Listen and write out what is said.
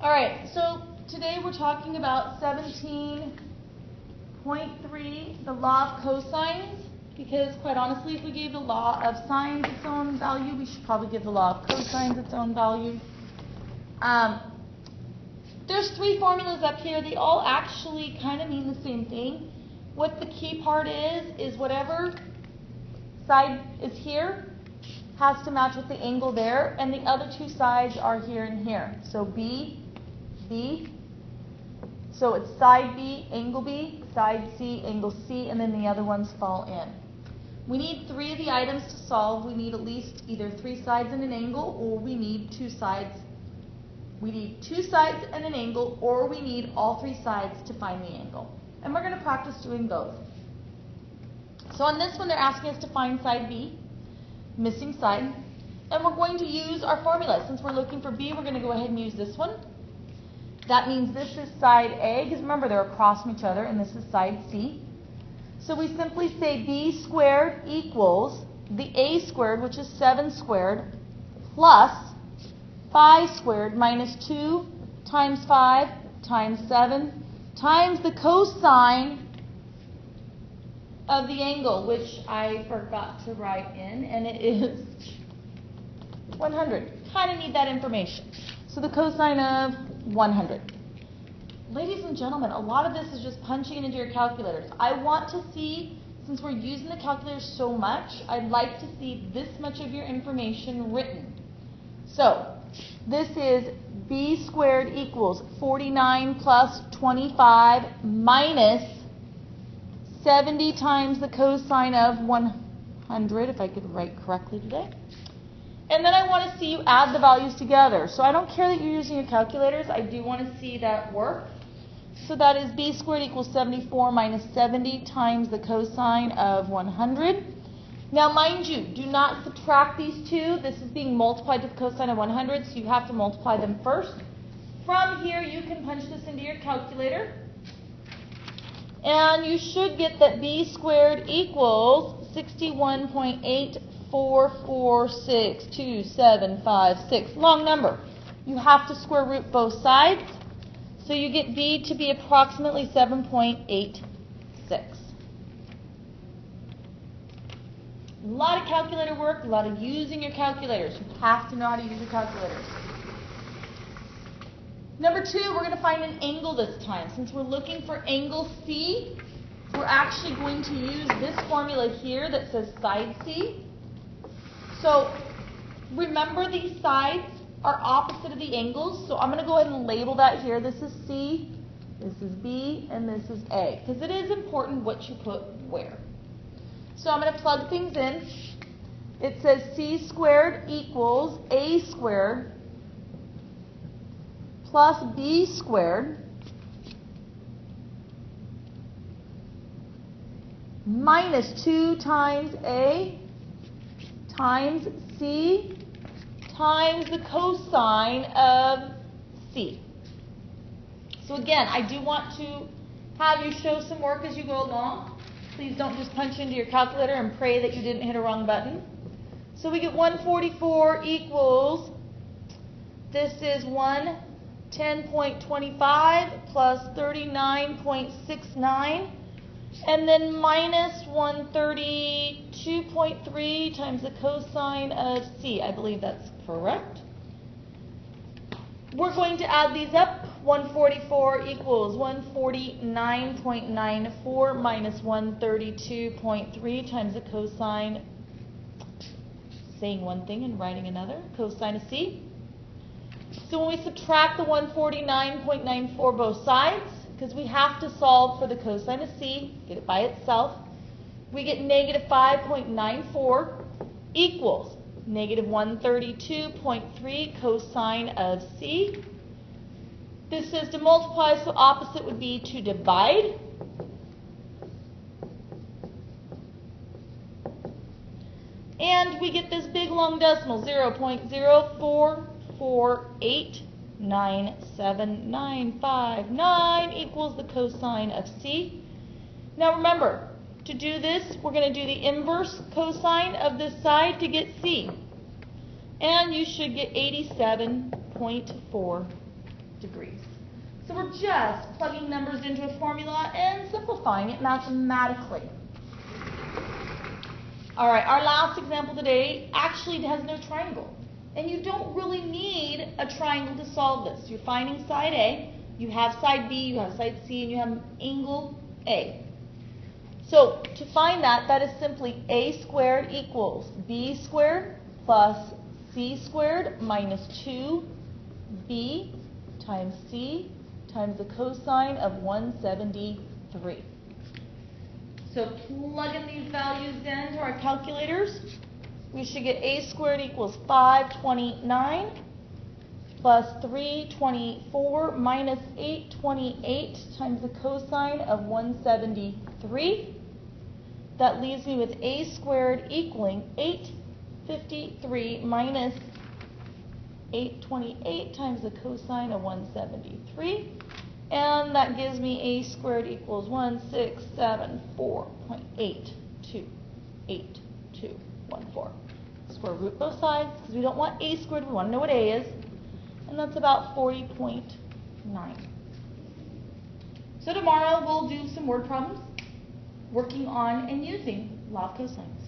All right, so today we're talking about 17.3, the law of cosines, because quite honestly, if we gave the law of sines its own value, we should probably give the law of cosines its own value. There's three formulas up here. They all actually kind of mean the same thing. What the key part is whatever side is here has to match with the angle there, and the other two sides are here and here. So B, B, so it's side B, side C, angle C, and then the other ones fall in. We need three of the items to solve. We need at least either three sides and an angle, or we need two sides. We need two sides and an angle, or we need all three sides to find the angle. And we're going to practice doing both. So on this one, they're asking us to find side B, missing side, and we're going to use our formula. Since we're looking for B, we're going to go ahead and use this one. That means this is side A, because remember they're across from each other, and this is side C. So we simply say B squared equals the A squared, which is 7 squared, plus 5 squared minus 2 times 5 times 7 times the cosine of the angle, which I forgot to write in, and it is 100. Kind of need that information. So the cosine of 100. Ladies and gentlemen, a lot of this is just punching it into your calculators. I want to see, since we're using the calculator so much, I'd like to see this much of your information written. So this is B squared equals 49 plus 25 minus 70 times the cosine of 100, if I could write correctly today. And then I want to see you add the values together. So I don't care that you're using your calculators. I do want to see that work. So that is B squared equals 74 minus 70 times the cosine of 100. Now, mind you, do not subtract these two. This is being multiplied to the cosine of 100, so you have to multiply them first. From here, you can punch this into your calculator. And you should get that B squared equals 61.84462756. Long number. You have to square root both sides. So you get B to be approximately 7.86. A lot of calculator work, a lot of using your calculators. You have to know how to use your calculators. Number 2, we're going to find an angle this time. Since we're looking for angle C, we're actually going to use this formula here that says side C. So remember, these sides are opposite of the angles, so I'm going to go ahead and label that here. This is C, this is B, and this is A, because it is important what you put where. So I'm going to plug things in. It says C squared equals A squared plus B squared minus 2 times A times C times the cosine of C. So again, I do want to have you show some work as you go along. Please don't just punch into your calculator and pray that you didn't hit a wrong button. So we get 144 equals, this is 110.25 plus 39.69, and then minus 132.3 times the cosine of C. I believe that's correct. We're going to add these up. 144 equals 149.94 minus 132.3 times the cosine, saying one thing and writing another, cosine of C. So when we subtract the 149.94 both sides, because we have to solve for the cosine of C, get it by itself, we get negative 5.94 equals negative 132.3 cosine of C. This says to multiply, so opposite would be to divide. And we get this big long decimal, 0.04489795 equals the cosine of C. Now remember, to do this, we're going to do the inverse cosine of this side to get C. And you should get 87.4 degrees. So we're just plugging numbers into a formula and simplifying it mathematically. All right, our last example today actually has no triangle. And you don't really need a triangle to solve this. You're finding side A, you have side B, you have side C, and you have angle A. So to find that, that is simply A squared equals B squared plus C squared minus 2B times C times the cosine of 173. So plugging these values into our calculators, we should get A squared equals 529 plus 324 minus 828 times the cosine of 173. That leaves me with A squared equaling 853 minus 828 times the cosine of 173. And that gives me A squared equals 1674.828214. Square root both sides because we don't want A squared, we want to know what A is. And that's about 40.9. So tomorrow we'll do some word problems working on and using law of cosines.